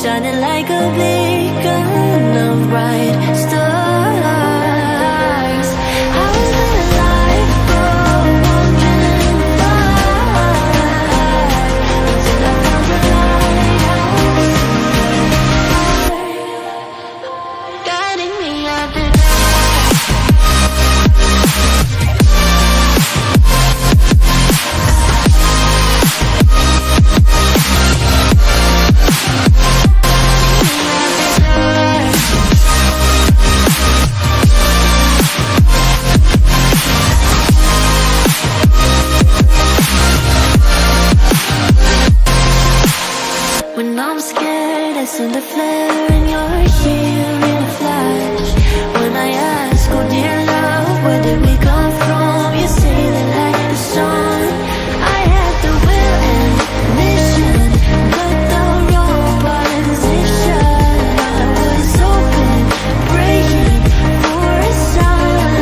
shining like a beacon of bright stars. I was alive for 105 until I found the lighthouse, guiding me out the when I'm scared, I send a flare and you're here in a flash. When I ask, oh dear love, where did we come from? You say that like the sun, I had the will and mission, but the wrong position. I was open, praying for a sign,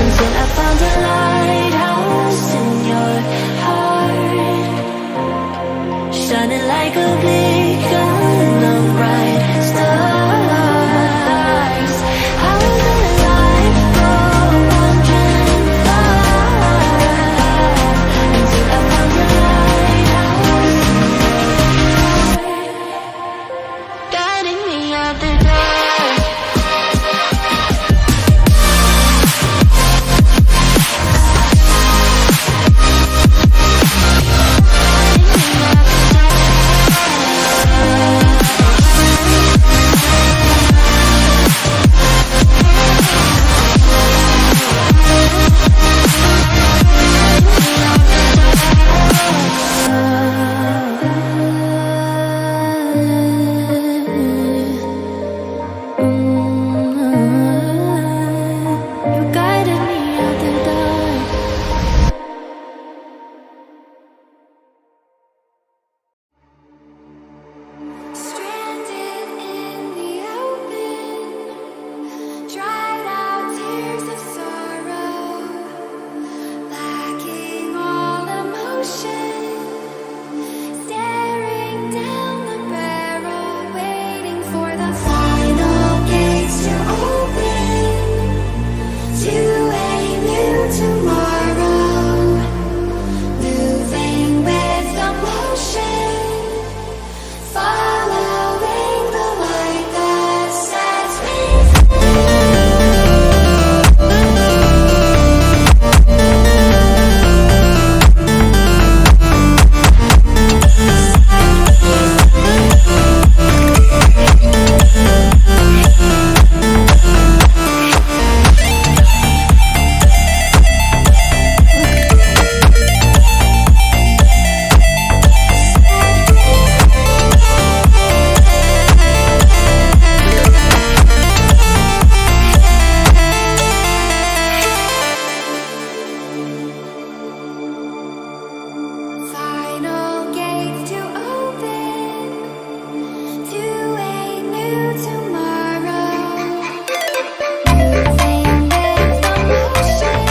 until I found a lighthouse in your heart, shining like a beacon of bright stars. I was alive for 105 until I found the lighthouse, guiding me out the dark. You guided me out the dark. Stranded in the open, dried out tears of sorrow, lacking all emotion, staring down the barrel, waiting for the final gates to open to a new tomorrow, moving with emotion, following the light that sets me final gates to open to a new tomorrow, moving with emotion,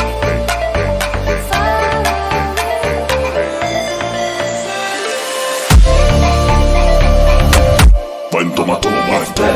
following. Buen toma tu muerte.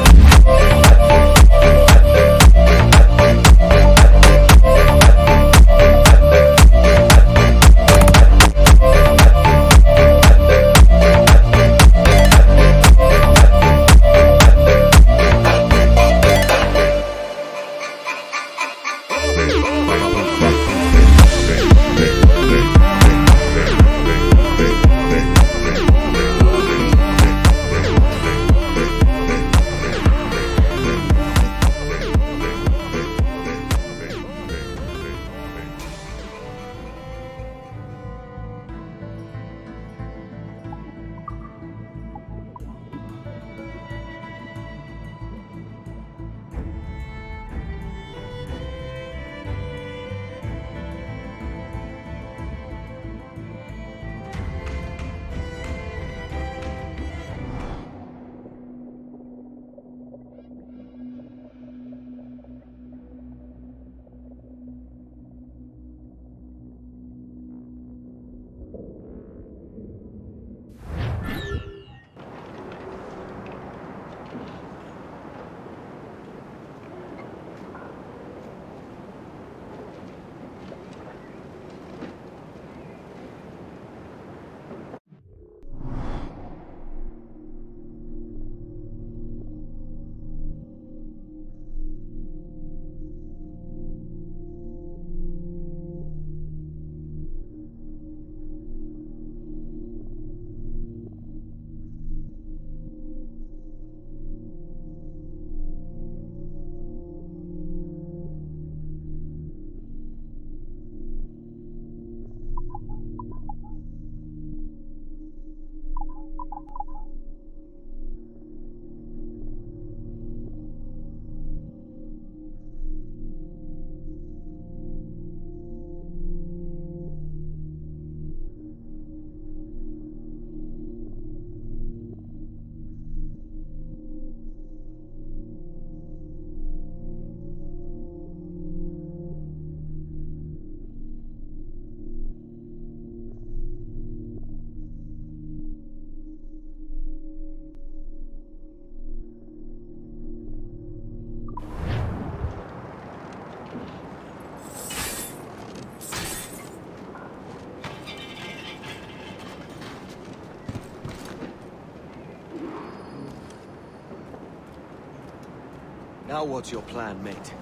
Now what's your plan, mate?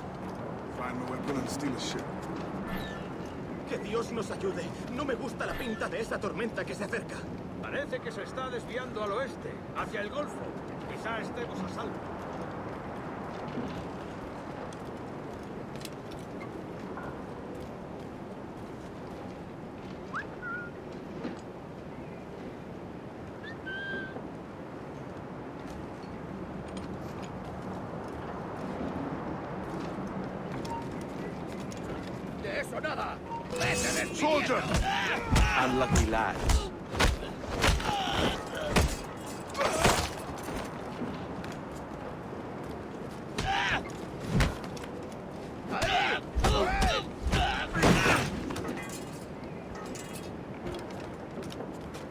Find my weapon and steal a ship. Que Dios nos ayude. No me gusta la pinta de esa tormenta que se acerca. Parece que se está desviando al oeste, hacia el Golfo. Quizá estemos a salvo. ¡De eso nada! Soldier! Unlucky lads.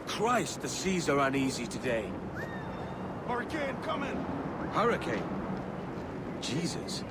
Christ, the seas are uneasy today. Hurricane coming! Hurricane? Jesus.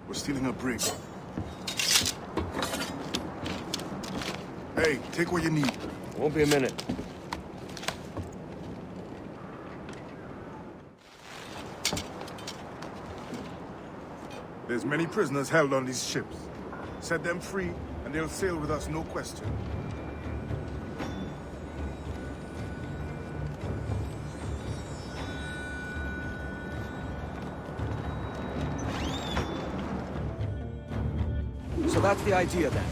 We're stealing a brig. Hey, take what you need. Won't be a minute. There's many prisoners held on these ships. Set them free, and they'll sail with us, no question. So that's the idea then.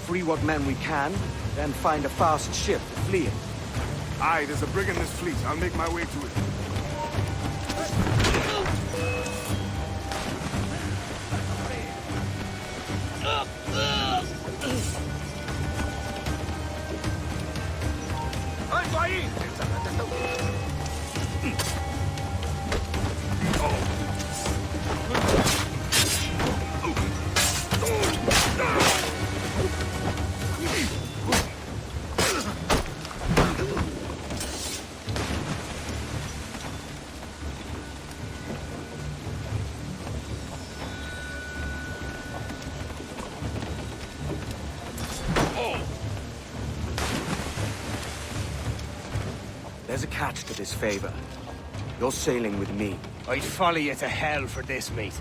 Free what men we can, then find a fast ship to flee in. Aye, there's a brig in this fleet. I'll make my way to it. ¡Alto ahí! There's a catch to this favor. You're sailing with me. I'd follow you to hell for this, mate.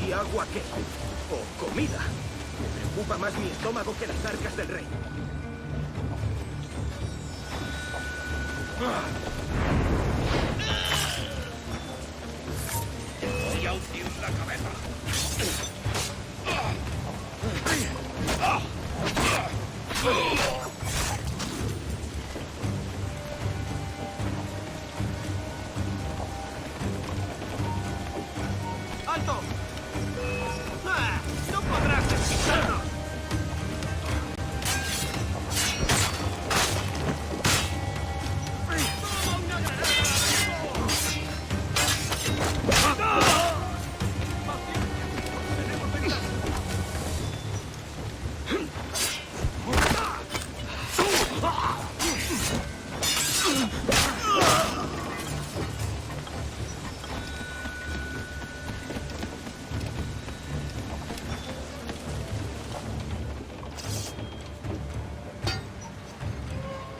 ¿Y agua qué? ¿O comida? Me preocupa más mi estómago que las arcas del rey. Voy a hundir la cabeza. ¡Alto! ¡Ah! ¡No podrás despistarnos!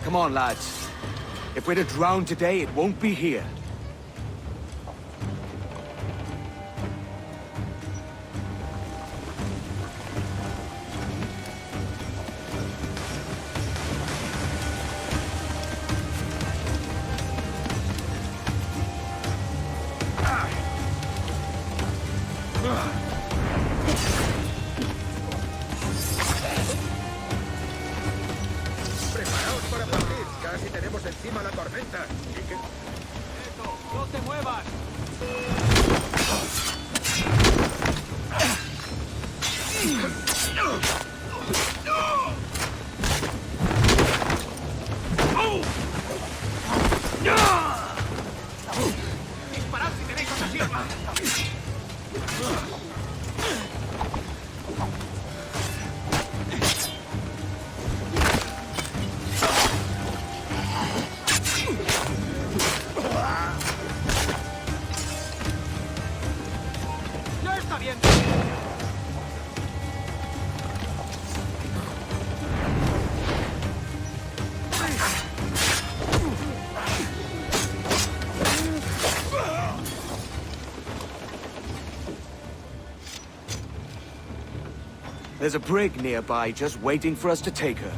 Come on, lads. If we're to drown today, it won't be here. ¡Preparaos para partir! ¡Casi tenemos encima la tormenta! Y que... ¡Esto! ¡No te muevas! ¡Disparad si tenéis ocasión! ¡Ya está bien! There's a brig nearby just waiting for us to take her.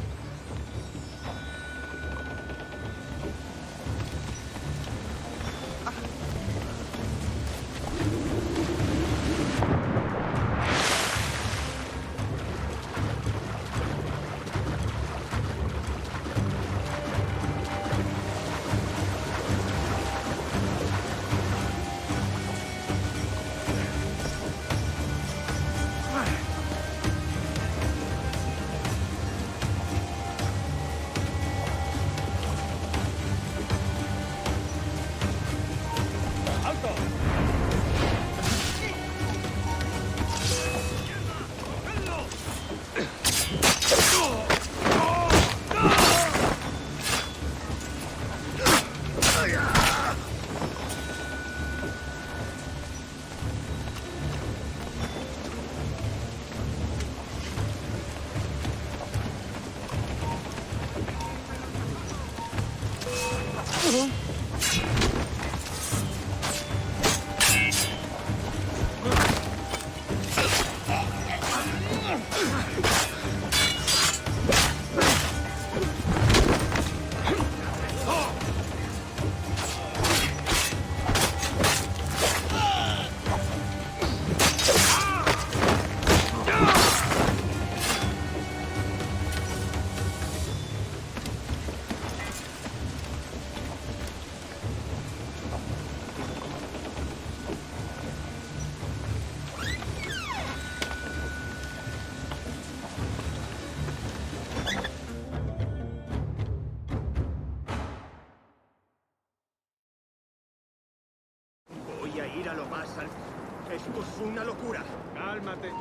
Voy a ir a lo más alto. Esto es una locura. Cálmate.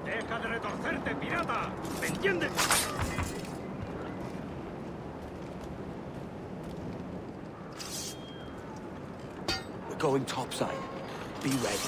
¡Deja de retorcerte, pirata! ¿Me entiendes? We're going topside. Be ready.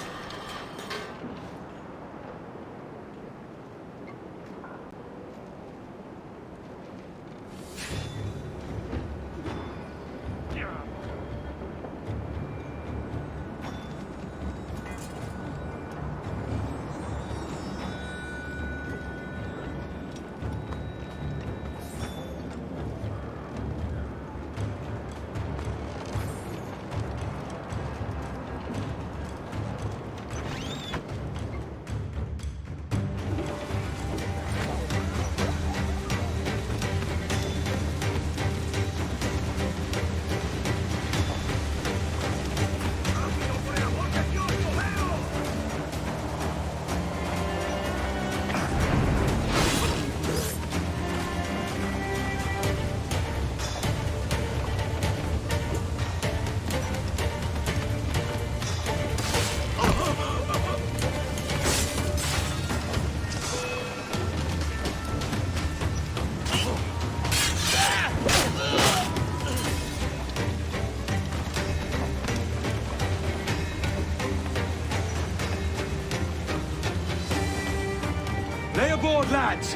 Lay aboard, lads!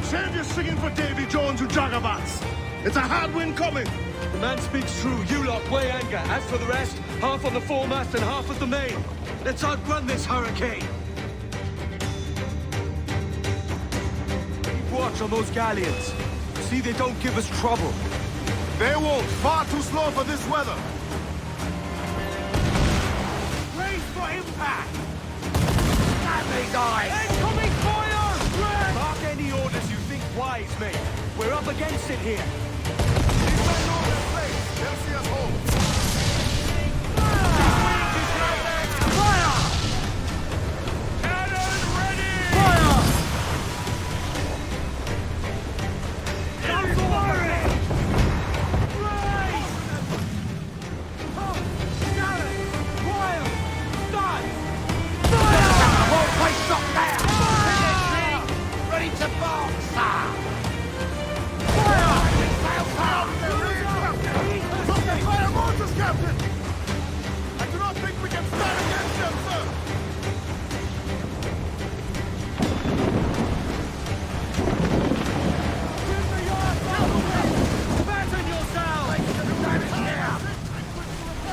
Save your singing for Davy Jones, you jagabats! It's a hard wind coming! The man speaks true. You lot weigh anchor. As for the rest, half on the foremast and half at the main. Let's outrun this hurricane! Keep watch on those galleons. See they don't give us trouble. They won't. Far too slow for this weather. Brace for impact! Incoming fire! Mark any orders you think wise, mate. We're up against it here. These men know their place. They'll see us home. Fire! Cannon ready! Fire! It's firing! Raise! Cannon! Fire! Start! Place up there! Ready to bomb, sir! Fire! Fire mortars, Captain! I do not think we can stand against them, sir! Fasten yourselves! Repair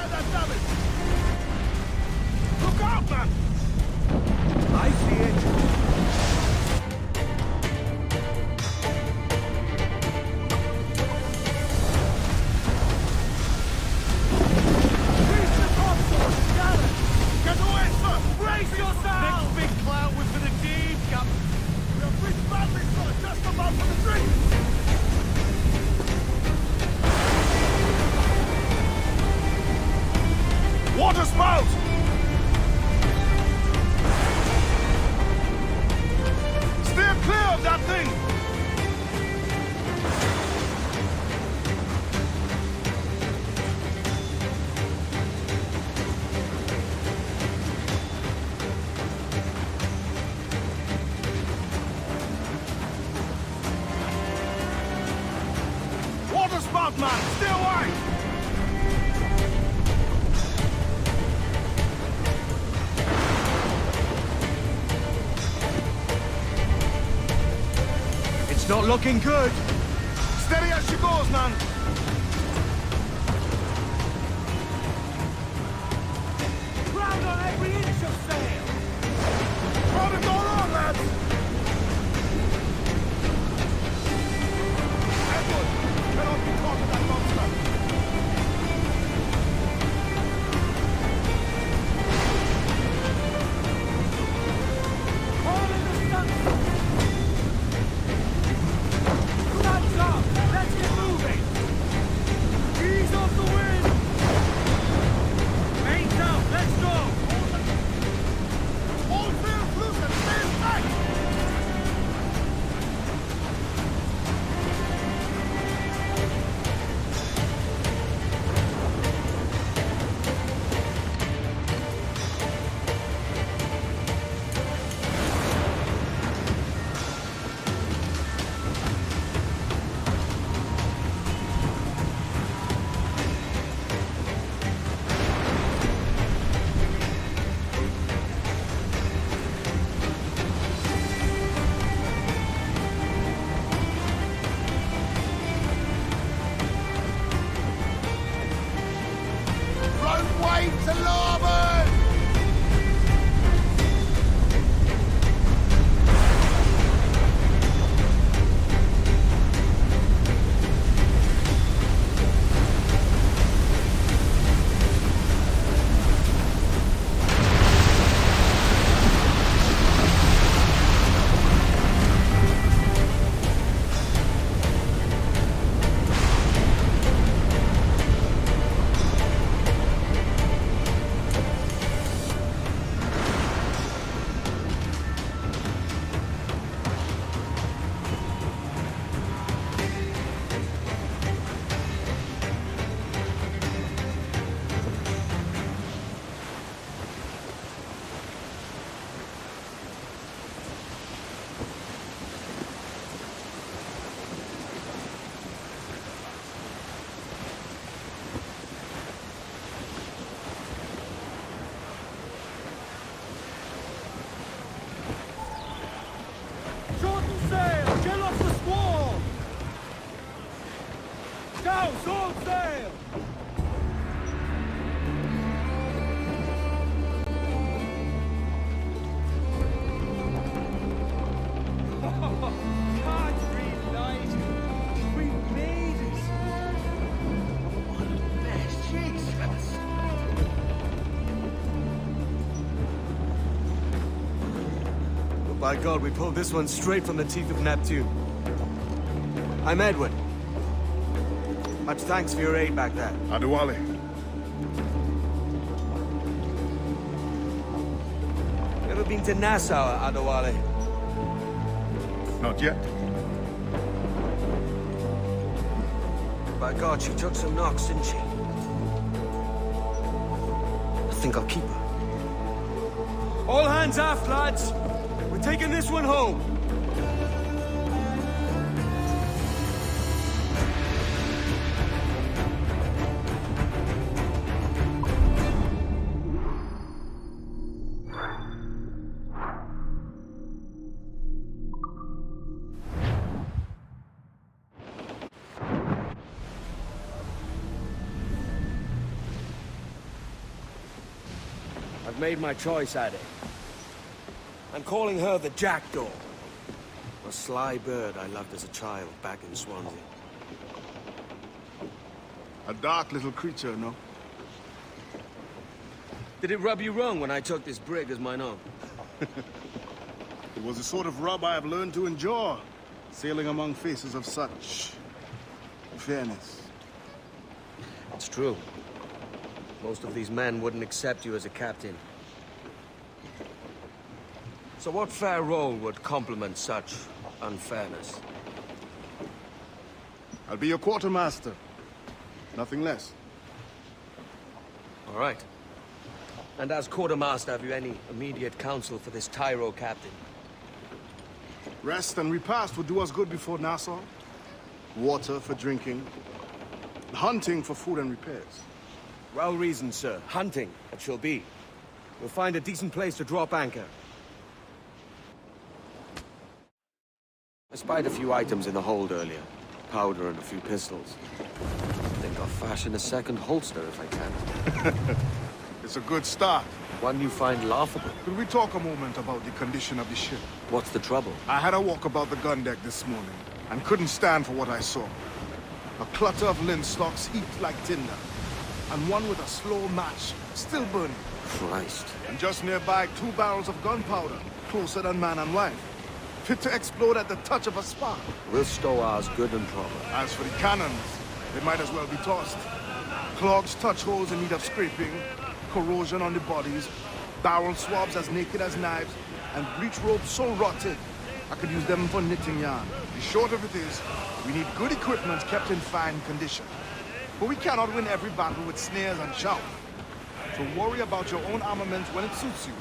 that damage! Look out, man! I see it. Get away, sir! Brace yourselves! Big cloud was for the deed, Captain. We have reached badly, sir! Just about for the drink! Water spout! Steer clear of that thing! Water spout, man! Stay wide! It's not looking good. Steady as she goes, man! Ground on every inch of sail! How to go on, lads! Edward, cannot be caught in that monster! All in the stunsail! Guns up! Let's get moving! Ease off the wind! Mains out! Let's go! All sails loose and stay tight! House, all sail! Country light! We made it! What a mess, Jesus! By God, we pulled this one straight from the teeth of Neptune. I'm Edward. Much thanks for your aid back there. Adewale. You ever been to Nassau, Adewale? Not yet. By God, she took some knocks, didn't she? I think I'll keep her. All hands aft, lads! We're taking this one home! I've made my choice, Addy. I'm calling her the Jackdaw. A sly bird I loved as a child back in Swansea. A dark little creature, no? Did it rub you wrong when I took this brig as mine own? It was the sort of rub I have learned to endure, sailing among faces of such fairness. It's true. Most of these men wouldn't accept you as a captain. So what fair role would complement such unfairness? I'll be your quartermaster. Nothing less. All right. And as quartermaster, have you any immediate counsel for this Tyro captain? Rest and repast would do us good before Nassau. Water for drinking. Hunting for food and repairs. Well reasoned, sir. Hunting, it shall be. We'll find a decent place to drop anchor. I spied a few items in the hold earlier. Powder and a few pistols. I think I'll fashion a second holster if I can. It's a good start. One you find laughable. Could we talk a moment about the condition of the ship? What's the trouble? I had a walk about the gun deck this morning, and couldn't stand for what I saw. A clutter of linstocks heaped like tinder, and one with a slow match, still burning. Christ. And just nearby, 2 barrels of gunpowder, closer than man and wife. Fit to explode at the touch of a spark. We'll stow ours good and proper. As for the cannons, they might as well be tossed. Clogs touch holes in need of scraping, corrosion on the bodies, barrel swabs as naked as knives, and breech ropes so rotted, I could use them for knitting yarn. The short of it is, we need good equipment kept in fine condition. But we cannot win every battle with snares and chaff. So worry about your own armament when it suits you.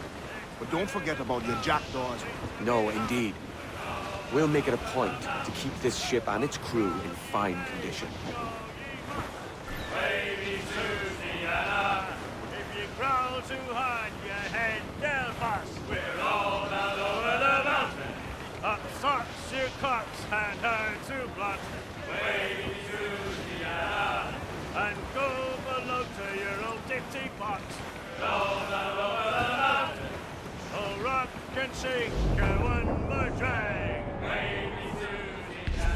But don't forget about your jackdaw as well. No, indeed. We'll make it a point to keep this ship and its crew in fine condition. If you crawl too hard, your head Belfast. We're all down over the mountain. Up socks your cocks and her to blunt. Way to the and go below to your old ditty box. Roll down over the mountain. Oh, rock and shake one more drag. Way to the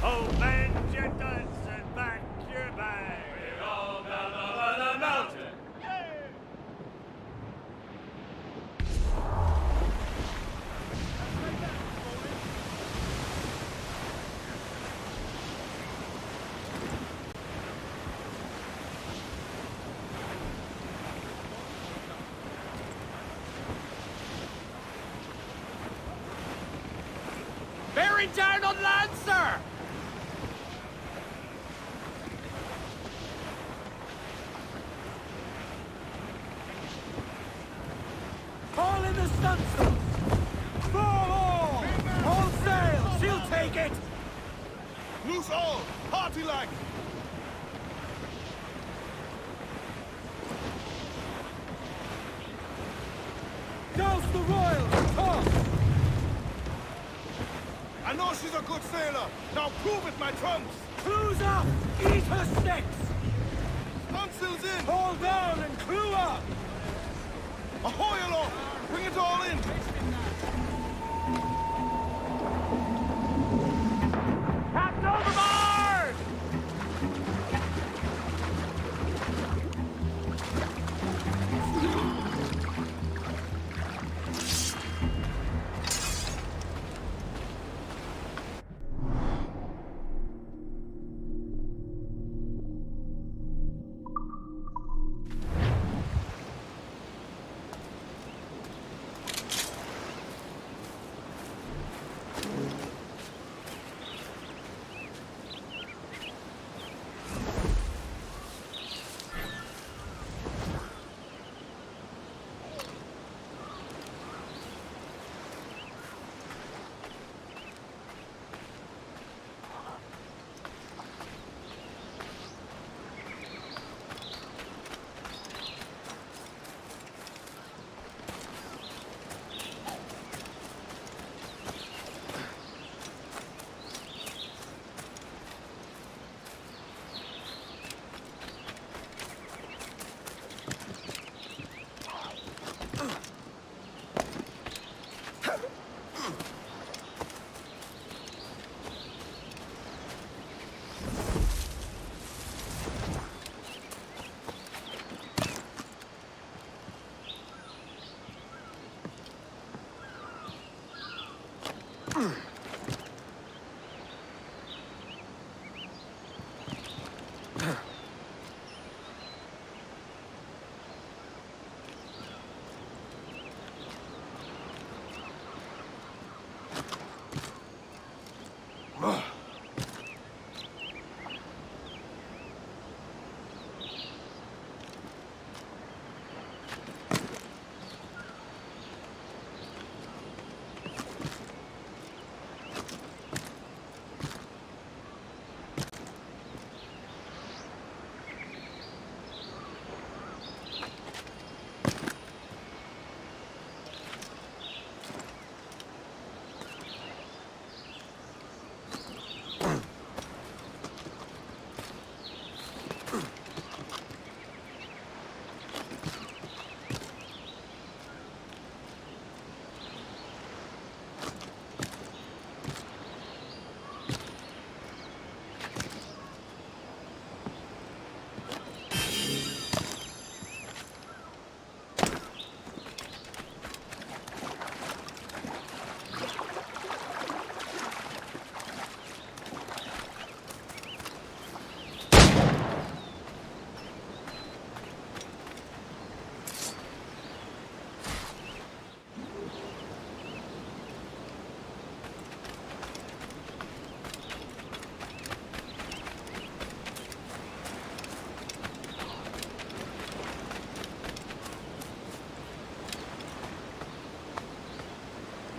oh, bend your guns and back your bag. We're all down over the mountain. Bearing down on land, sir! Haul in the stunsails! Fall all! All sail! She'll take it! Loose all! Party like! Douse the royals! Toss! I know she's a good sailor. Now prove it, my trunks. Clues up! Eat her sticks! Stunsails in. Hold down and clue up! Ahoy aloft. Bring it all in. Captain overboard!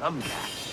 Numbcats.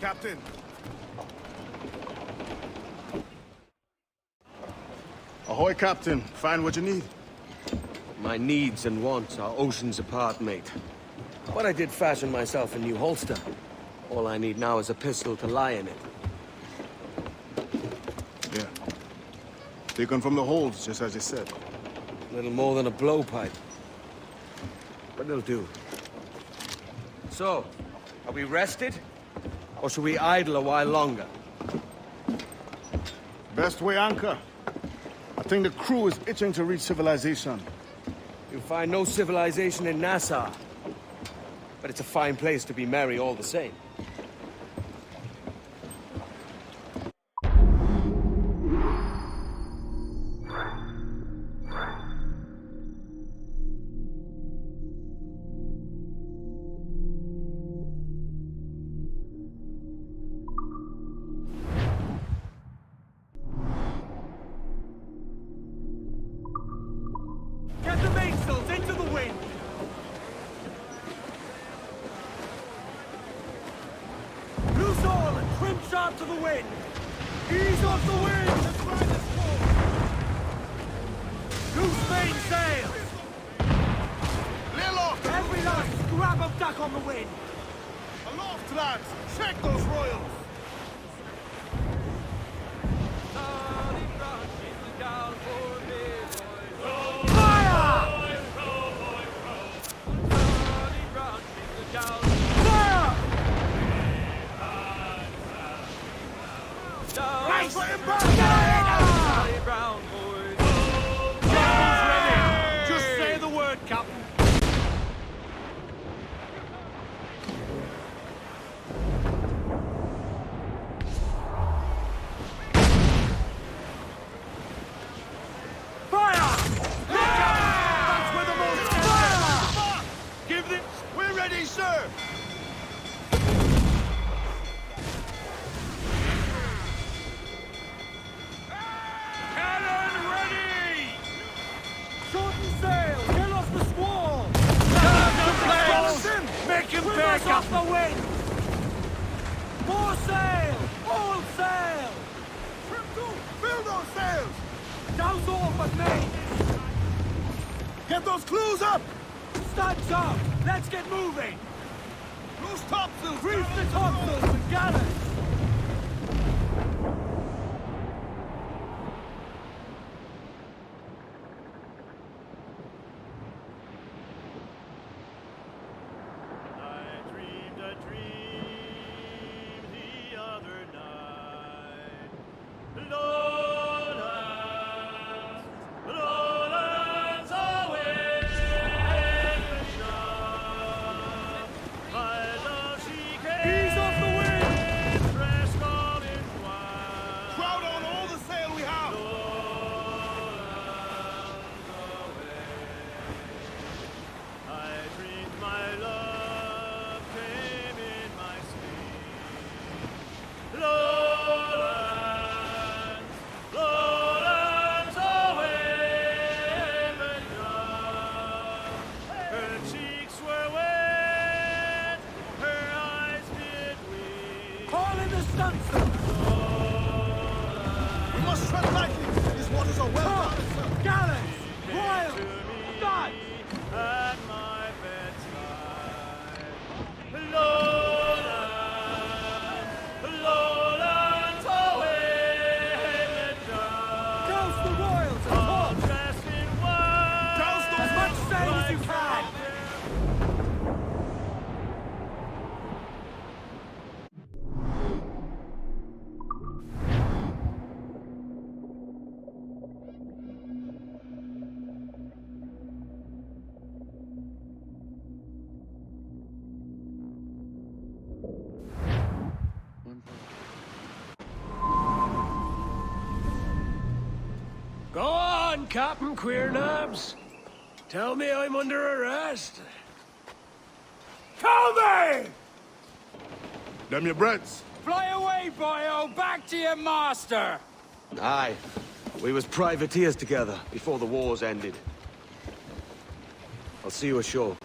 Captain. Ahoy, Captain. Find what you need. My needs and wants are oceans apart, mate. But I did fashion myself a new holster. All I need now is a pistol to lie in it. Yeah. Taken from the holds, just as you said. Little more than a blowpipe. But it'll do. So, are we rested? Or should we idle a while longer? Best way anchor. I think the crew is itching to reach civilization. You'll find no civilization in Nassau. But it's a fine place to be merry all the same. Get the mainsails into the wind! Loose all and trim sharp to the wind! Ease off the wind and fly this forward! Loose mainsails! Lay aloft! Every last scrap of duck on the wind! Aloft, lads! Check those royals! Starting branches down for Charlie Brown, boys. Campbell's ready. Just say the word, Captain. Fire! That's where the most fire! Give the... We're ready, sir! Cannon ready! Shorten sail! Get off the squall! Make him back off the wind! More sail! All sail! Trim to! Fill those sails! Douse all but me! Get those clues up! Studs up! Let's get moving! Loose topsails! Grease the topsails and gallants! I dreamed a dream the other night. Lowlands, lowlands away. My love, she came. Ease off the wind. Dressed all in white. Crowd on all the sail we have! I dreamed my love came in my sleep. Lowlands, lowlands away but young. Her cheeks were wet, her eyes did weep. Call in the stunsail! We must tread lightly! These waters are well guarded, sir! Gallants! Royals! Guns! At my bedside. Lowlands, lowlands away let down. Douse the royals and all dressed in white. Douse those as much sail as you can. Go on, Captain Queernabs. Tell me I'm under arrest. Tell me! Them your breads! Fly away, boyo! Back to your master! Aye. We was privateers together before the wars ended. I'll see you ashore.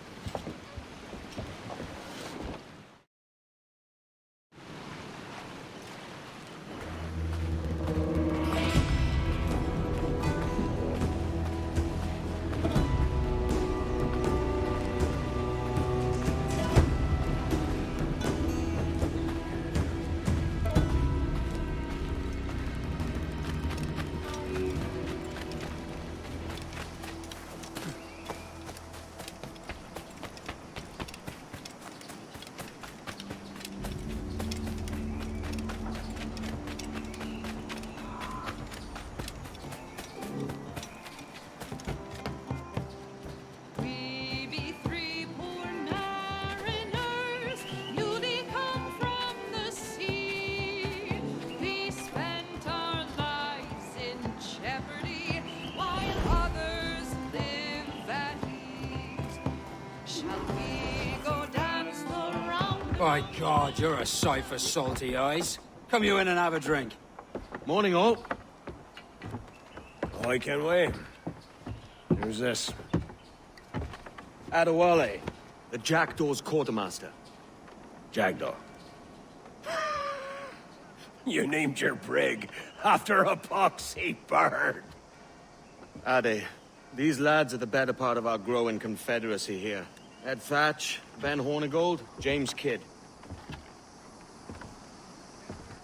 We be three poor mariners, newly come from the sea. We spent our lives in jeopardy, while others live at ease. Shall we go dance the round? By God, you're a sight for salty eyes. Come you in and have a drink. Morning, all. I can wait. Who's this? Adewale, the Jackdaw's quartermaster. Jackdaw. You named your brig after a poxy bird. Ade, these lads are the better part of our growing confederacy here. Ed Thatch, Ben Hornigold, James Kidd.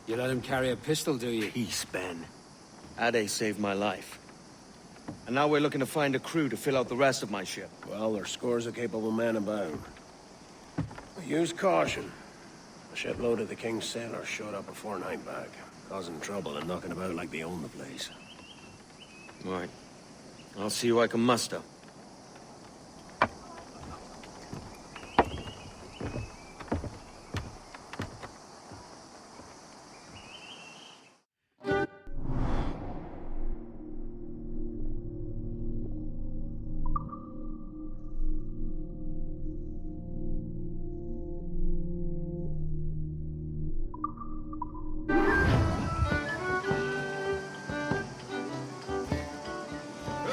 You let him carry a pistol, do you? Peace, Ben. Ade saved my life. And now we're looking to find a crew to fill out the rest of my ship. Well, there's scores of capable men about. Use caution. A shipload of the King's sailors showed up before night back. Causing trouble and knocking about like they own the place. Right. I'll see who I can muster.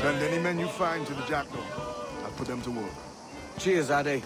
Send any men you find to the Jackdaw. I'll put them to work. Cheers, Ade.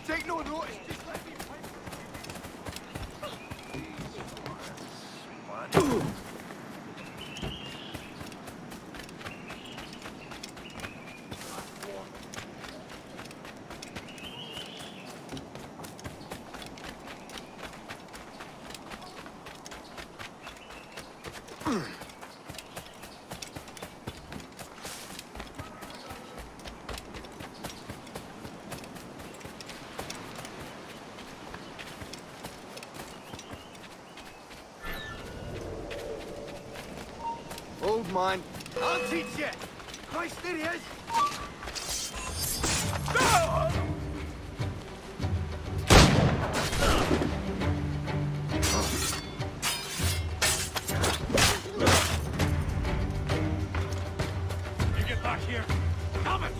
Take no notice. Hold mine. I'll teach you! Christ, there he is! You get back here. Damn it!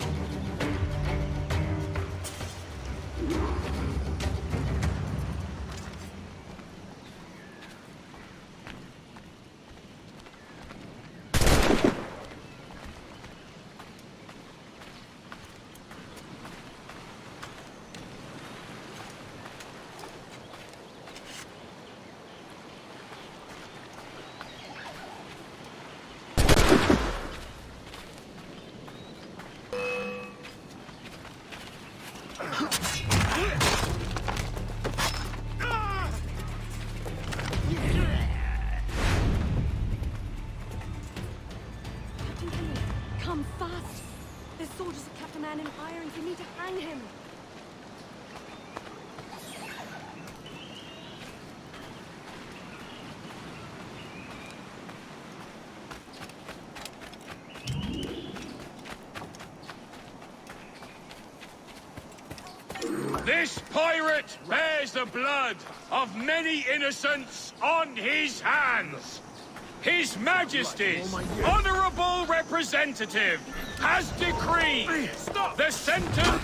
Come fast! The soldiers have kept a man in irons. We need to hang him. This pirate bears the blood of many innocents on his hands. His Majesty's honorable representative has decreed the sentence...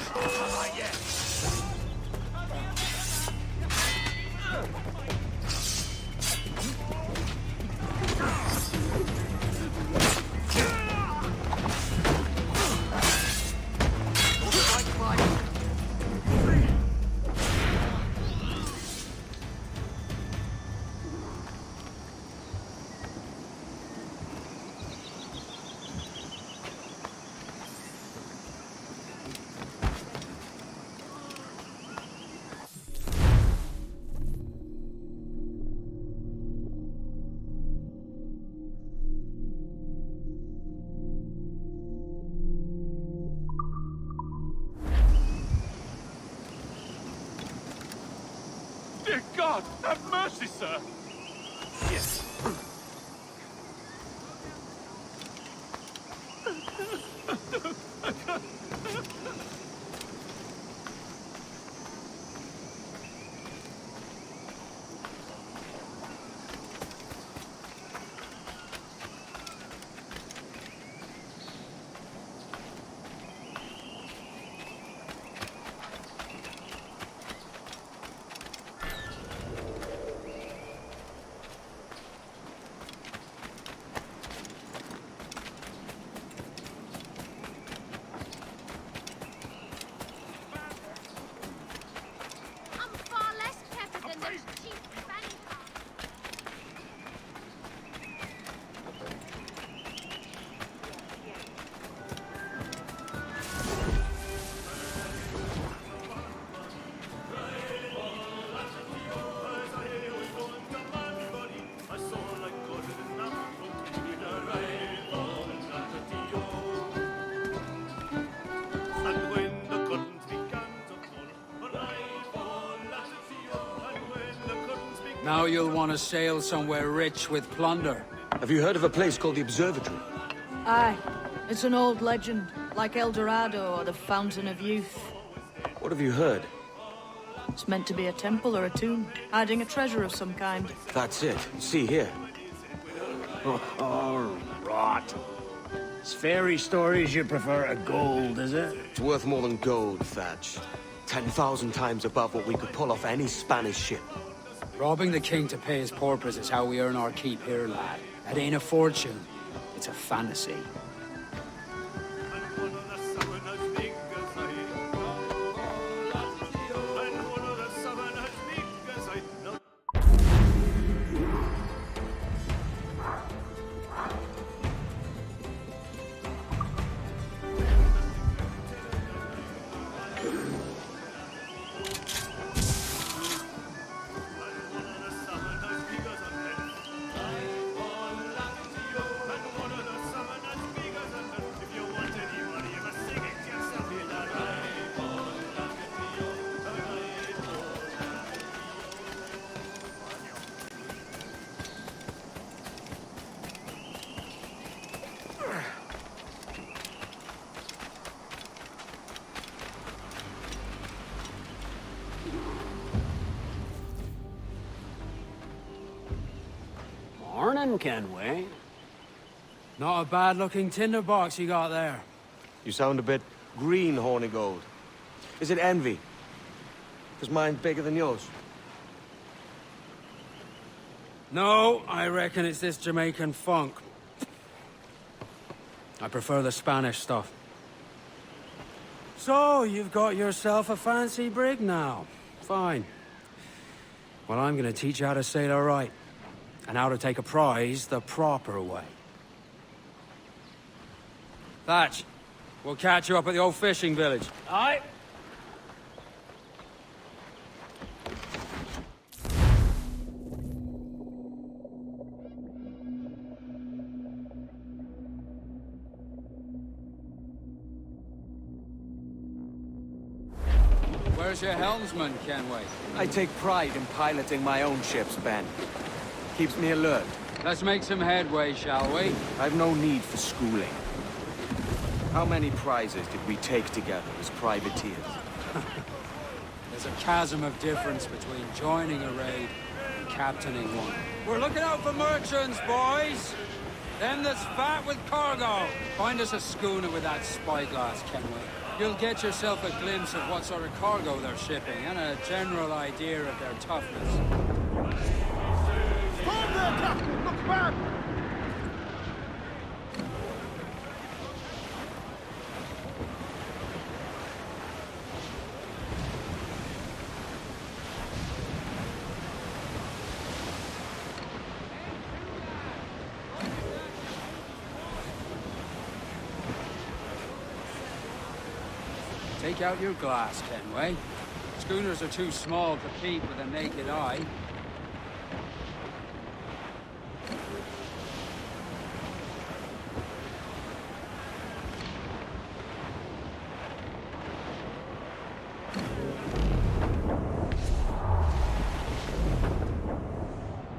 Dear God, have mercy, sir! Yes. I'm far less peppered than those cheap Spanish Now you'll want to sail somewhere rich with plunder. Have you heard of a place called the Observatory? Aye. It's an old legend, like El Dorado or the Fountain of Youth. What have you heard? It's meant to be a temple or a tomb, hiding a treasure of some kind. That's it. See here. Oh, rot. It's fairy stories you prefer to gold, is it? It's worth more than gold, Thatch. 10,000 times above what we could pull off any Spanish ship. Robbing the king to pay his porpoise is how we earn our keep here, lad. It ain't a fortune. It's a fantasy. Morning, Kenway. Not a bad-looking tinderbox you got there. You sound a bit green, Hornigold. Is it envy? Because mine's bigger than yours. No, I reckon it's this Jamaican funk. I prefer the Spanish stuff. So, you've got yourself a fancy brig now. Fine. Well, I'm gonna teach you how to sail her right. And how to take a prize the proper way. Thatch, we'll catch you up at the old fishing village. Aye. Where's your helmsman, Kenway? I take pride in piloting my own ships, Ben. Keeps me alert. Let's make some headway, shall we? I've no need for schooling. How many prizes did we take together as privateers? The There's a chasm of difference between joining a raid and captaining one. We're looking out for merchants, boys! Them that's fat with cargo. Find us a schooner with that spyglass, Kenway. You'll get yourself a glimpse of what sort of cargo they're shipping and a general idea of their toughness. Hold there, Captain! Look back! Take out your glass, Kenway. Schooners are too small to peep with a naked eye.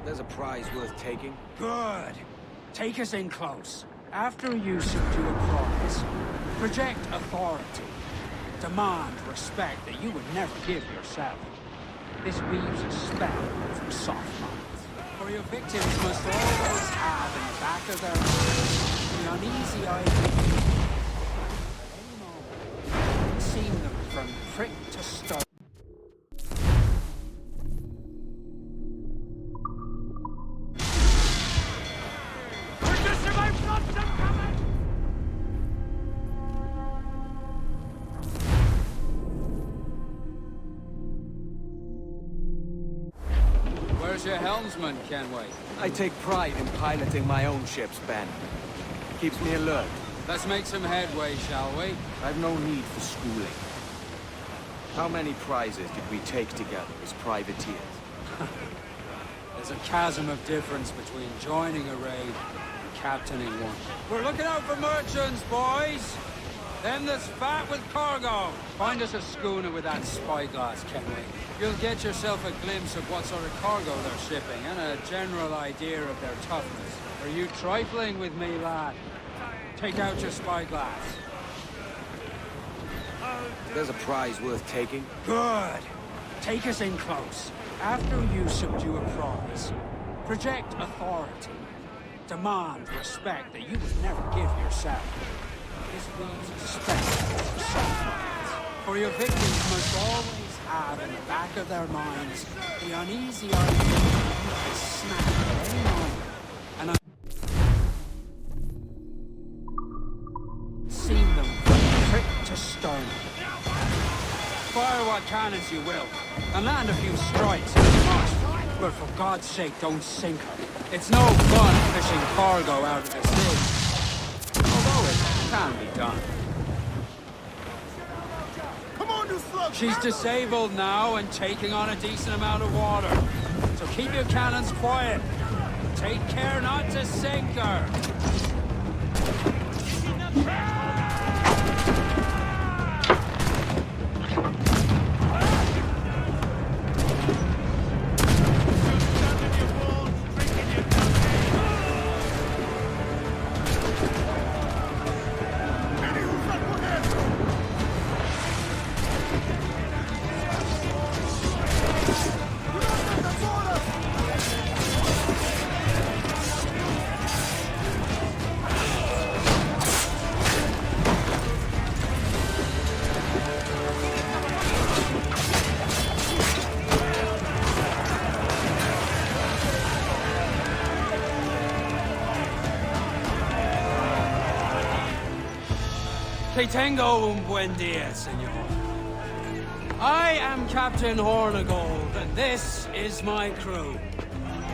There's a prize worth taking. Good. Take us in close. After you subdue a prize, project authority. Demand respect that you would never give yourself. This weaves a spell from soft minds. For your victims must always have in the back of their minds the uneasy idea. Seeing them from prick to stone. Where's your helmsman, Kenway? I take pride in piloting my own ships, Ben. Keeps me alert. Let's make some headway, shall we? I've no need for schooling. How many prizes did we take together as privateers? There's a chasm of difference between joining a raid and captaining one. We're looking out for merchants, boys! Them that's fat with cargo. Find us a schooner with that spyglass, Kenway. You'll get yourself a glimpse of what sort of cargo they're shipping and a general idea of their toughness. Are you trifling with me, lad? Take out your spyglass. There's a prize worth taking. Good. Take us in close. After you subdue a prize, project authority. Demand respect that you would never give yourself. This weaves a spell from soft minds. For your victims must always have in the back of their minds the uneasy idea that you could snap at any moment. And I've seen them from prick to stern. Fire what cannons you will, and land a few strikes if you must. But for God's sake, don't sink her. It's no fun fishing cargo out of the sea. Although it can be done. Come on, you slug! She's disabled now and taking on a decent amount of water. So keep your cannons quiet. Take care not to sink her. Que tengo un buen día, senor. I am Captain Hornigold, and this is my crew.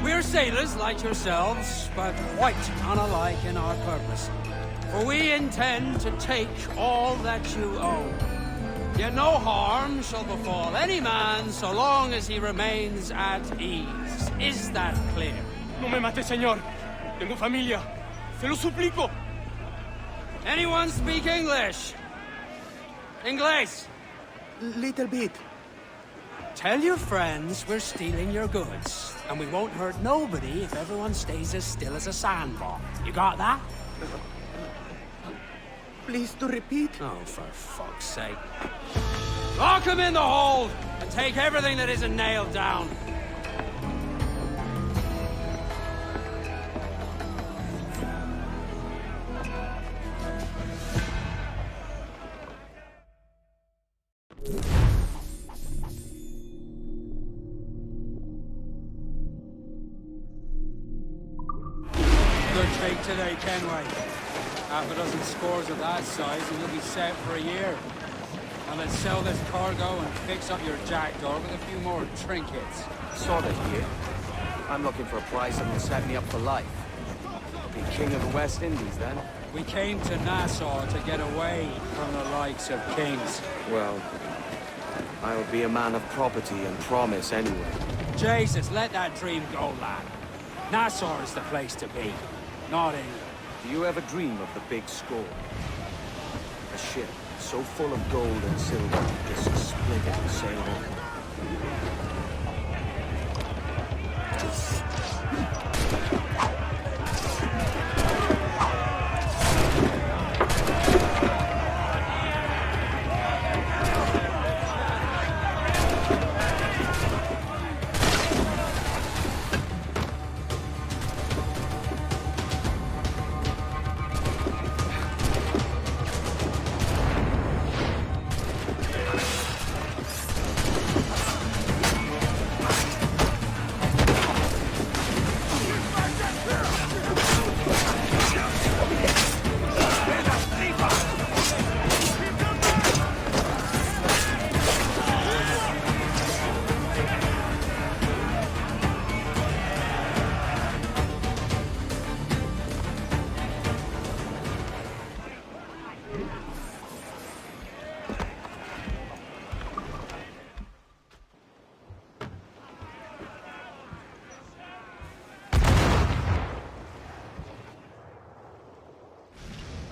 We're sailors like yourselves, but quite unalike in our purpose. For we intend to take all that you own. Yet no harm shall befall any man so long as he remains at ease. Is that clear? No me mate, señor. Tengo familia. Se lo suplico. Anyone speak English? English? Little bit. Tell your friends we're stealing your goods, and we won't hurt nobody if everyone stays as still as a sandbar. You got that? Please to repeat. Oh, for fuck's sake. Lock him in the hold and take everything that isn't nailed down. Good take today, Kenway. Half a dozen scores of that size and you'll be set for a year. And let's sell this cargo and fix up your jackdaw with a few more trinkets. Sort of, yeah. I'm looking for a price that will set me up for life. Be king of the West Indies, then? We came to Nassau to get away from the likes of kings. Well, I'll be a man of property and promise anyway. Jesus, let that dream go, lad. Nassau is the place to be, not England. Do you ever dream of the big score? A ship so full of gold and silver, just split it and sail home.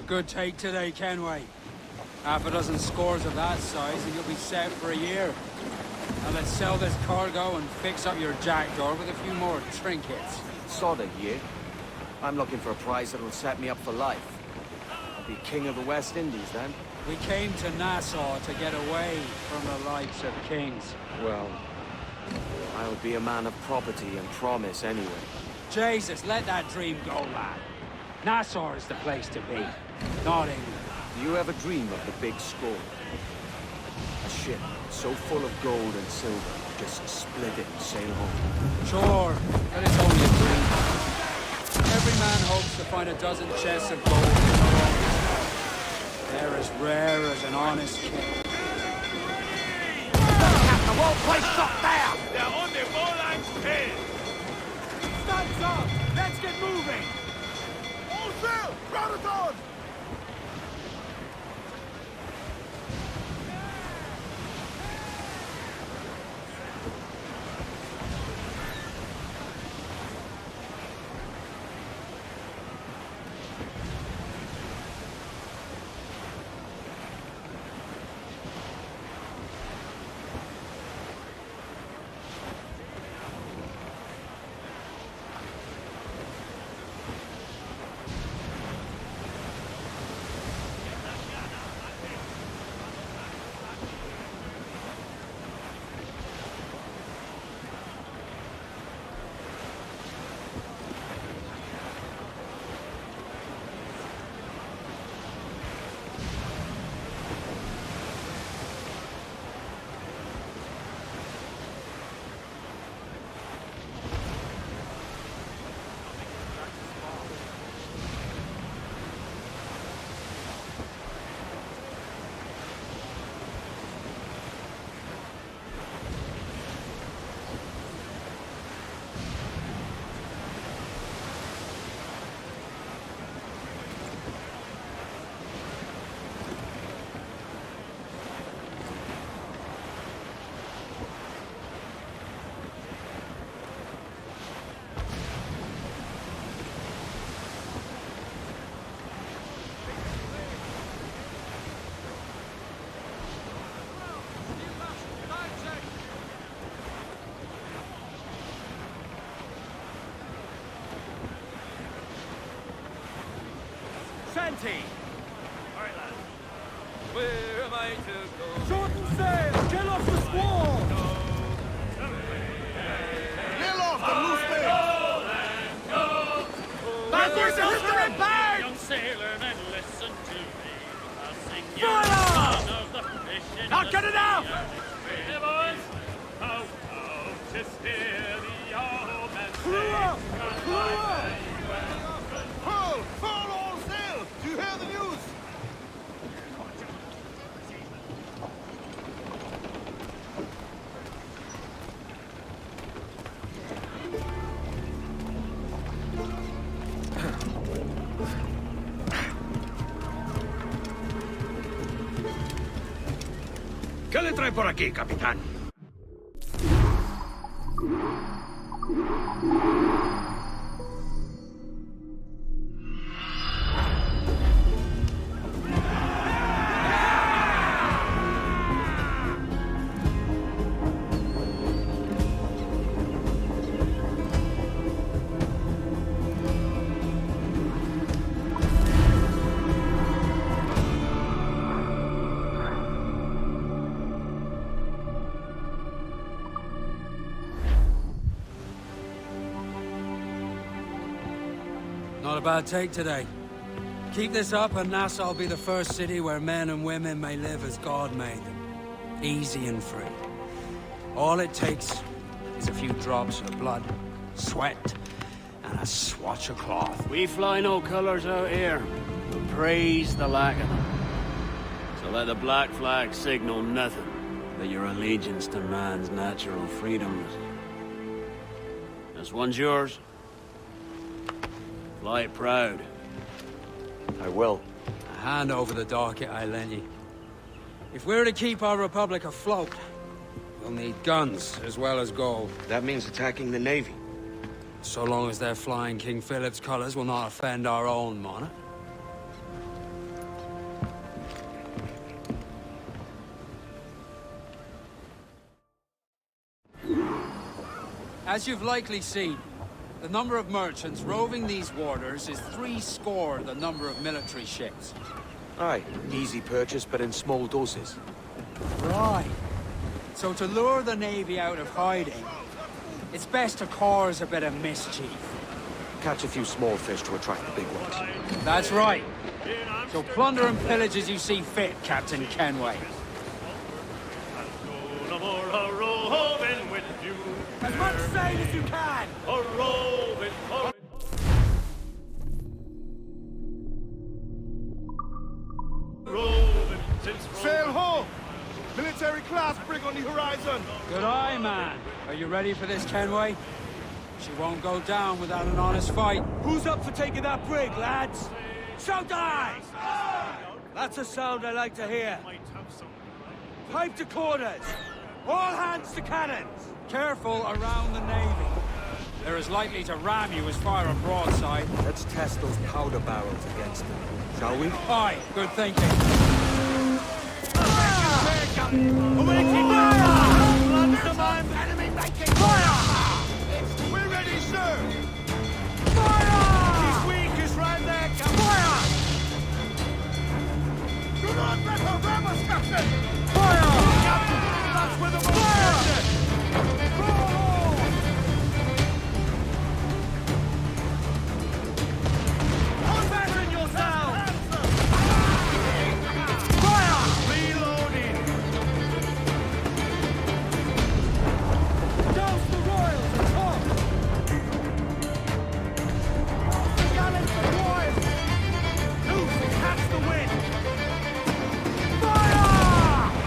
Good take today, Kenway. Half a dozen scores of that size and you'll be set for a year. Now let's sell this cargo and fix up your jackdaw with a few more trinkets. Sort of, yeah. I'm looking for a price that will set me up for life. I'll be king of the West Indies, then? We came to Nassau to get away from the likes of kings. Well, I'll be a man of property and promise anyway. Jesus, let that dream go, lad. Nassau is the place to be, not England. Do you ever dream of the big score? A ship so full of gold and silver, just split it and sail home. Sure, but it's only a dream. Every man hopes to find a dozen chests of gold. They're as rare as an honest king. The whole place up there! They're on the Molan's tail! Stands up! Let's get moving! All sail! Crowd it on! All right, lads. Where am I to go? Shorten sail! Get off the squall! Nail off the loose legs! Backwards and straight back! Young sailor, then listen to me. I'll sing you Fire! the song of the fish in Now the get it out! sea. Hey, boys! Ho, ho, just hear the old man Crew say, up! "Goodbye, Crew up! farewell." Full all sail! Do you hear the news? ¿Qué le trae por aquí, capitán? Not a bad take today. Keep this up and Nassau will be the first city where men and women may live as God made them. Easy and free. All it takes is a few drops of blood, sweat, and a swatch of cloth. We fly no colors out here. We praise the lack of them. So let the black flag signal nothing but your allegiance to man's natural freedoms. This one's yours. Fly it proud. I will. A hand over the docket I lent you. If we're to keep our republic afloat, we'll need guns as well as gold. That means attacking the Navy. So long as they're flying King Philip's colors will not offend our own monarch. As you've likely seen, the number of merchants roving these waters is 70 the number of military ships. Aye, easy purchase, but in small doses. Right. So to lure the Navy out of hiding, it's best to cause a bit of mischief. Catch a few small fish to attract the big ones. That's right. So plunder and pillage as you see fit, Captain Kenway. No more a roving with you. As much sail as you can! A roving, roving since Sail ho! Military class brig on the horizon! Good eye, man. Are you ready for this, Kenway? She won't go down without an honest fight. Who's up for taking that brig, lads? Shout aye! That's a sound I like to hear. Pipe to quarters! All hands to cannons! Careful around the Navy. They're as likely to ram you as fire a broadside. Let's test those powder barrels against them, shall we? Aye, good thinking. We're ready, sir! He's weak, he's right there, Do not let her ram us, Captain! Captain, that's where the fire! Abandon yourself! Fire! Reloading! Douse the royals at top! Gallants and royals! Loose and catch the wind! Fire!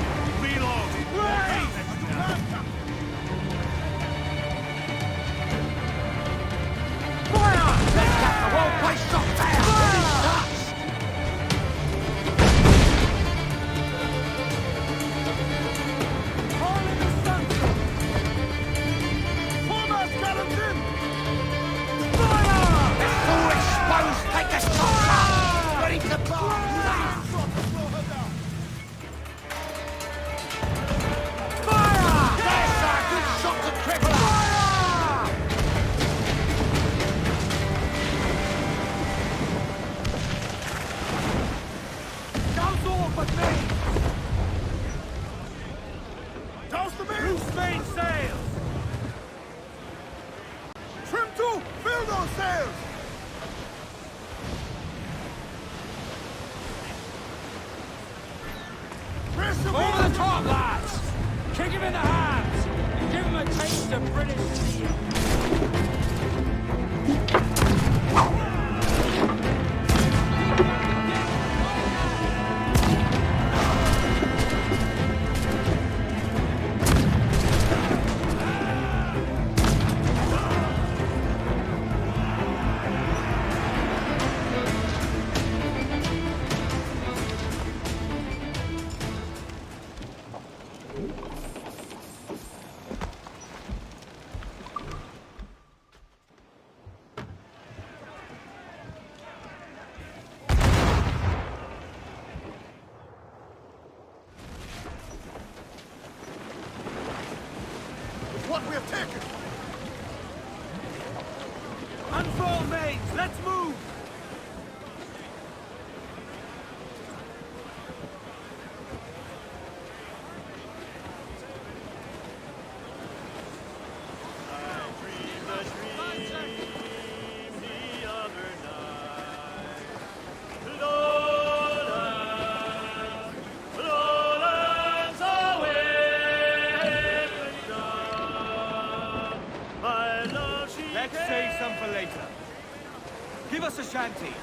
Fill those sails! Over the top, lads! Kick him in the hands! And give him a taste of British steel! What we have taken! Unfurl mains, let's move! Let's save some for later. Give us a shanty.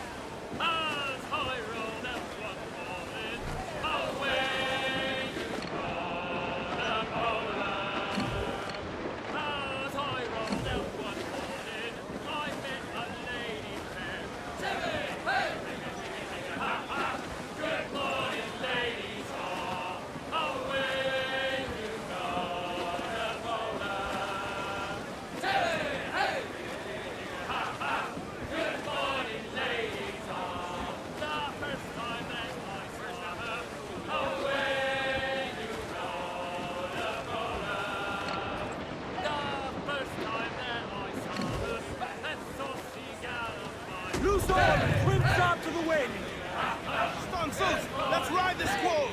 Loose on and swim sharp to the wind! Stansos, let's ride this squall!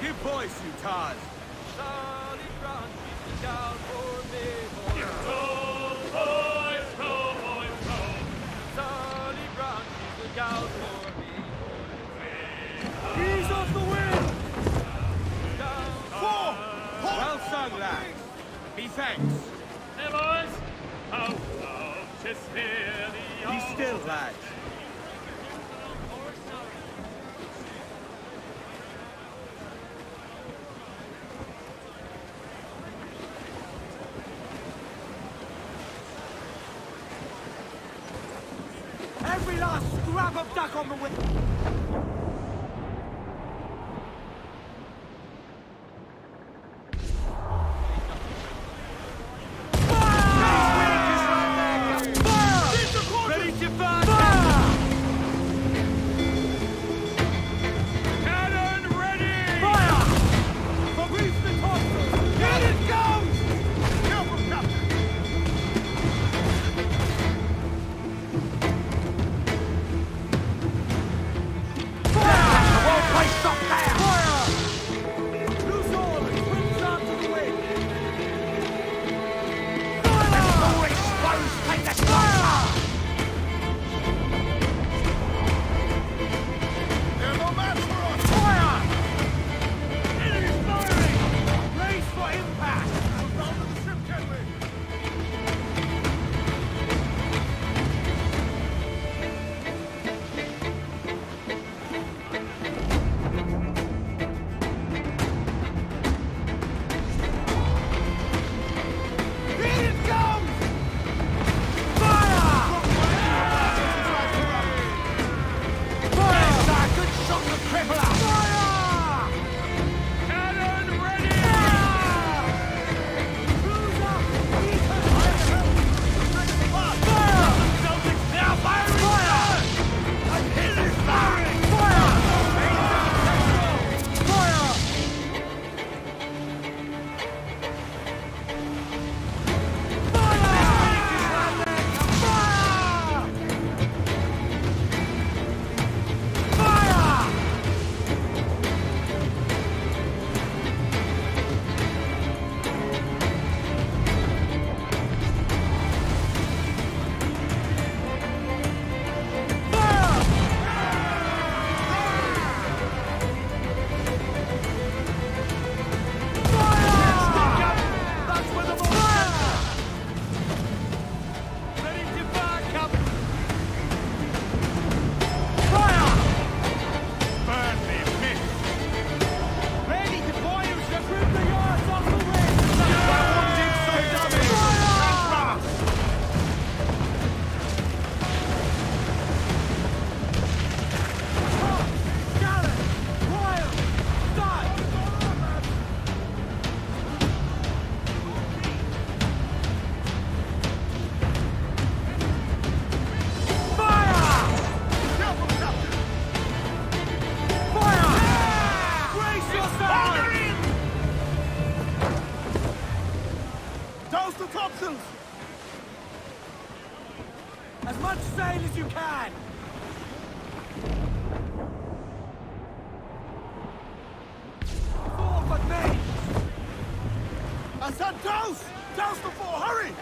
Give voice, you tars! Ease off the wind! Four! Well sung, lads. Be thanks. Hey, boys! Oh, just hear the Be still, lads. Every last scrap of duck on the wind! Fire! As much sail as you can! Forward, men! I said douse! Douse the four, hurry!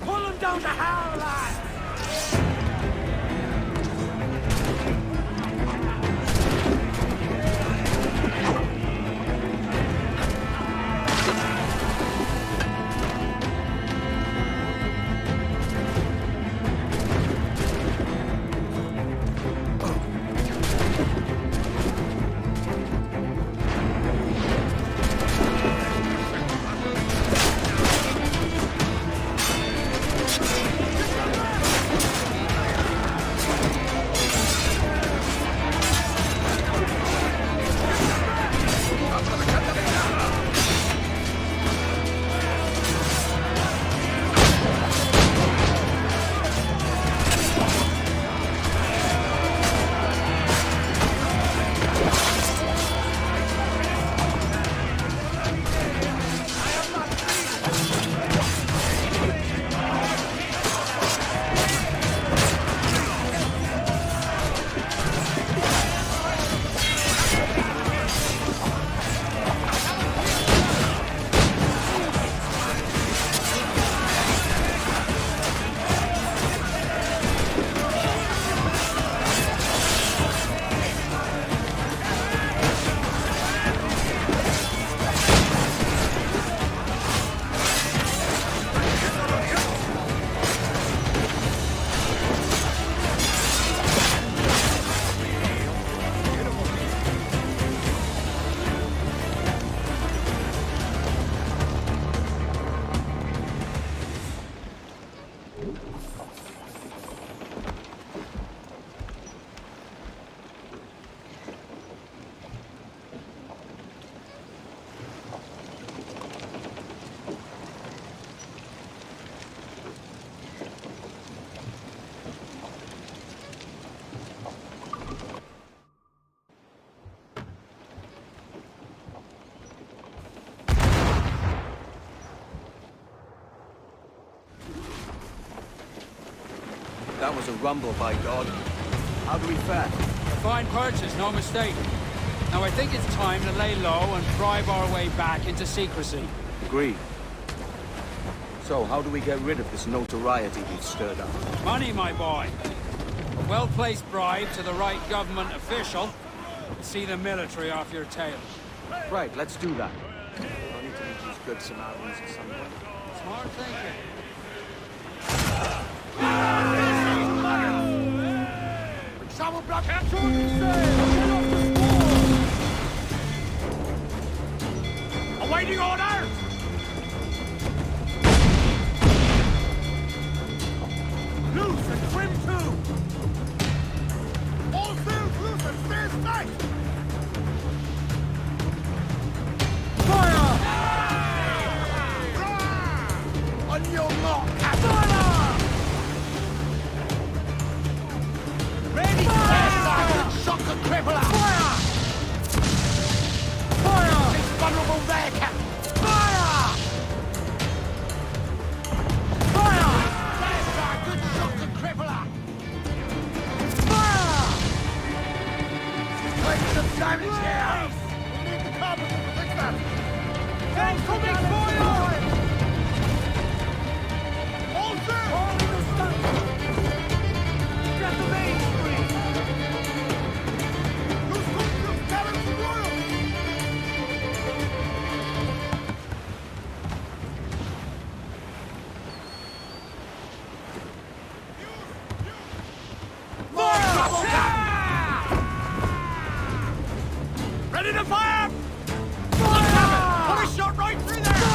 Pull them down to hell, lad! That was a rumble, by God. How do we fare? A fine purchase, no mistake. Now I think it's time to lay low and bribe our way back into secrecy. Agreed. So, how do we get rid of this notoriety we've stirred up? Money, my boy. A well-placed bribe to the right government official will see the military off your tail. Right, let's do that. I need to meet these good Samaritans at some point. Smart thinking. Shovel block action! Awaiting orders! Loose and trim too! All sails loose and stairs tight! Fire! On your mark, fire! Ready! Fire! Shock and crippler! Fire! Fire! It's vulnerable there, Captain! Fire! Fire! There's our good shock and crippler! Fire! Take some damage here! We need the carpet to protect that! They're coming for you! All set! All in the stunt! Get the main screen! Loose cooked talents royal! Ready to fire! Fire! Put a shot right through there!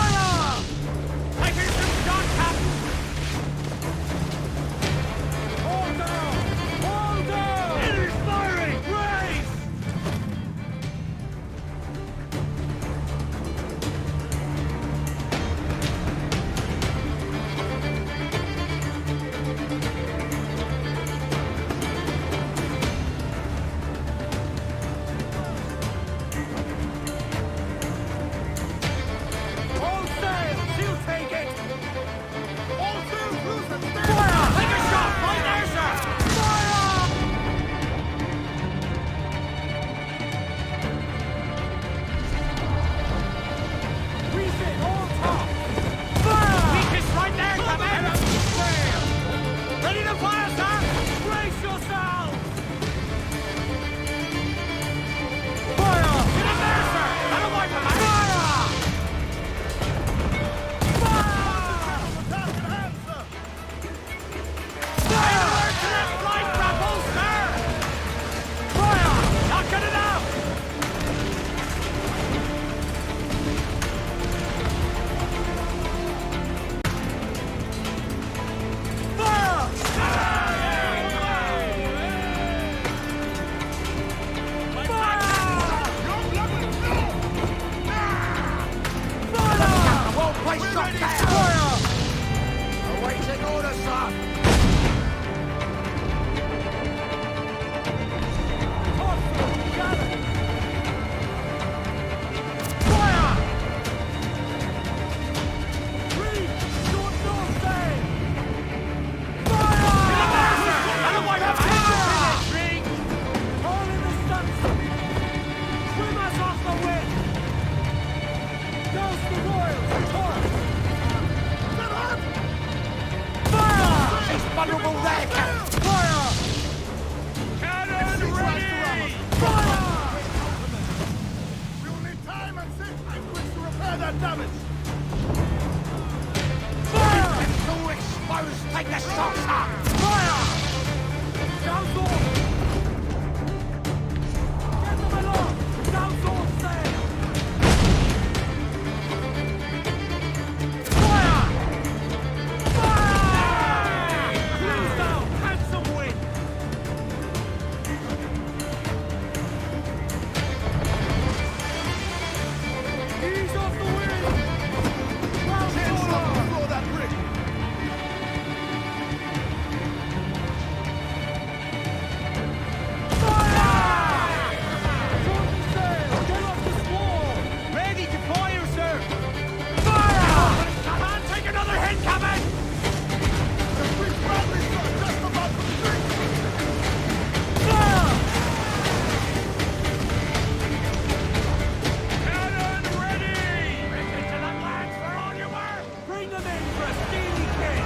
the royals! Talk! Set up! Fire! He's vulnerable there, Captain. Fire! Cannon ready! Fire! We will need time and safe anchorage to repair that damage. Fire! It's all exposed. Take the shots up. Fire! Council! Get them along! Council, stay! Fire! Fire! Close down! Handsome wind! Ease off the wind! Ground Chainsaw, control! blow that brick. Ready to fire, sir! Fire! Come on, take another hit coming! The British batteries are just about to drink. Fire! Cannon ready! Bring it to the lads for all you were! Bring them in for a steely kiss!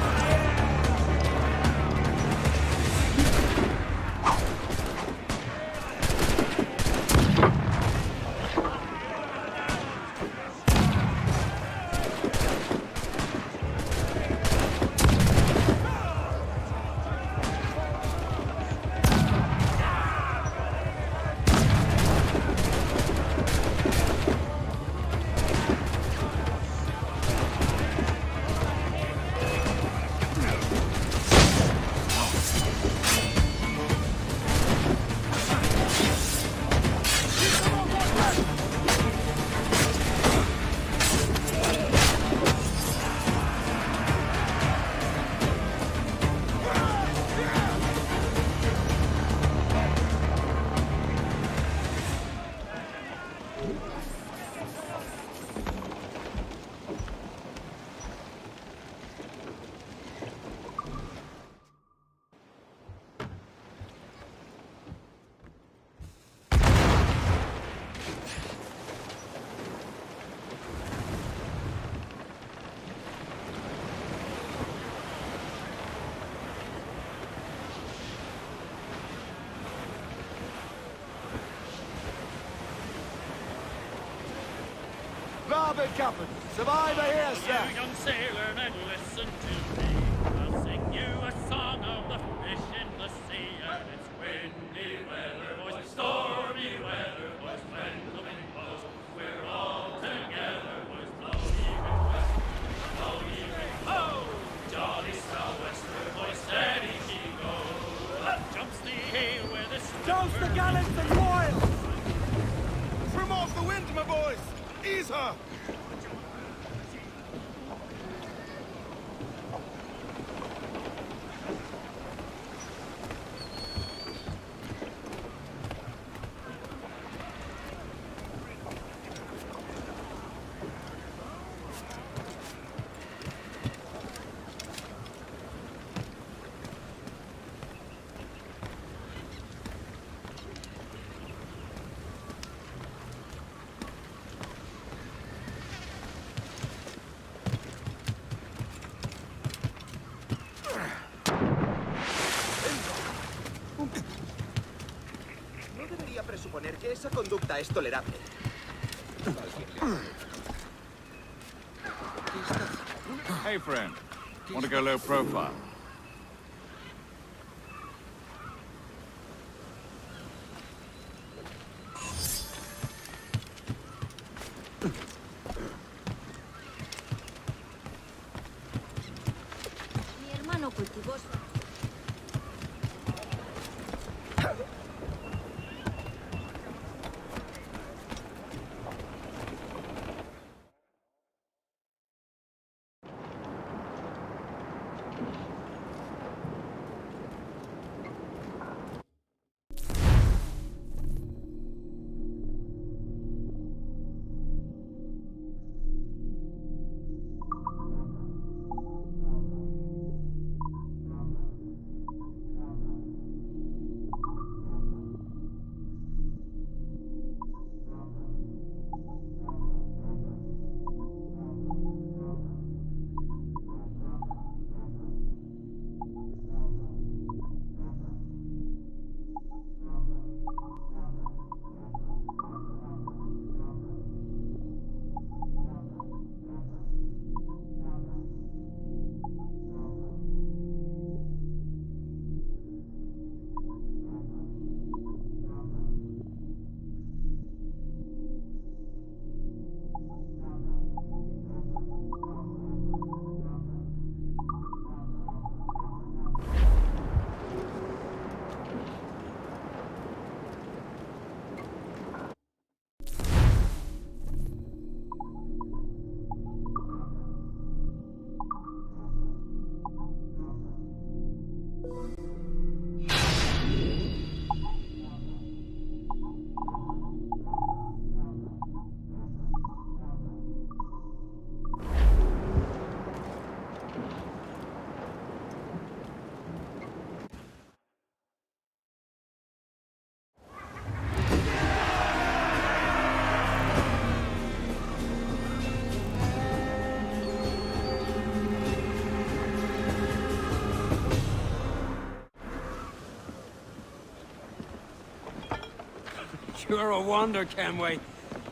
Larboard, Captain. Survivor here, sir. You young sailor, and listen to me. I'll sing you a song of the fish in the sea. And it's windy weather, boys, stormy weather, boys, when the wind blows. We're all together, boys, blow even west, blow even ho. Jolly sou'wester, boys, steady she goes. Up jumps the hay with a Toast the gallants and royals! Trim off the wind, my boys. Ease her. No debería presuponer que esa conducta es tolerable. Hey, friend. Want to go low profile? Mi hermano cultivó. You're a wonder, Kenway.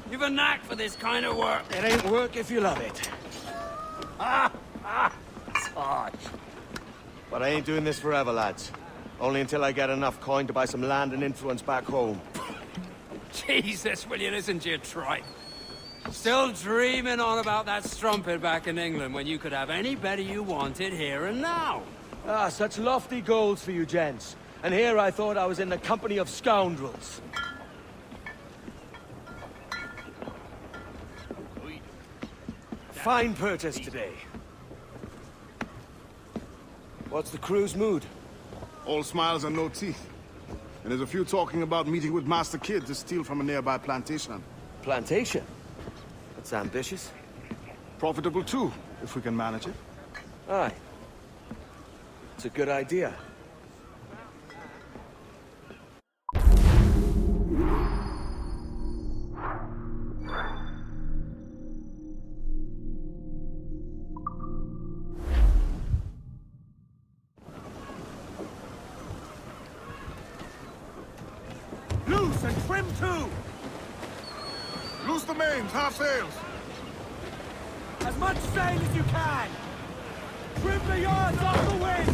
You've a knack for this kind of work. It ain't work if you love it. Sarge. But I ain't doing this forever, lads. Only until I get enough coin to buy some land and influence back home. Jesus, will you listen to your tripe? Still dreaming on about that strumpet back in England when you could have any better you wanted here and now. Ah, such lofty goals for you gents. And here I thought I was in the company of scoundrels. Fine purchase today. What's the crew's mood? All smiles and no teeth. And there's a few talking about meeting with Master Kid to steal from a nearby plantation. Plantation? That's ambitious. Profitable too, if we can manage it. Aye. It's a good idea. Loose and trim too! Loose the mains, half sails! As much sail as you can! Trim the yards off the wind!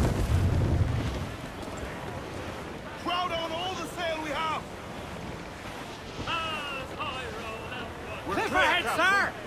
Crowd on all the sail we have! We're Cliff clear, ahead, Captain. sir!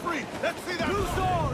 free. Let's see that. Loose all!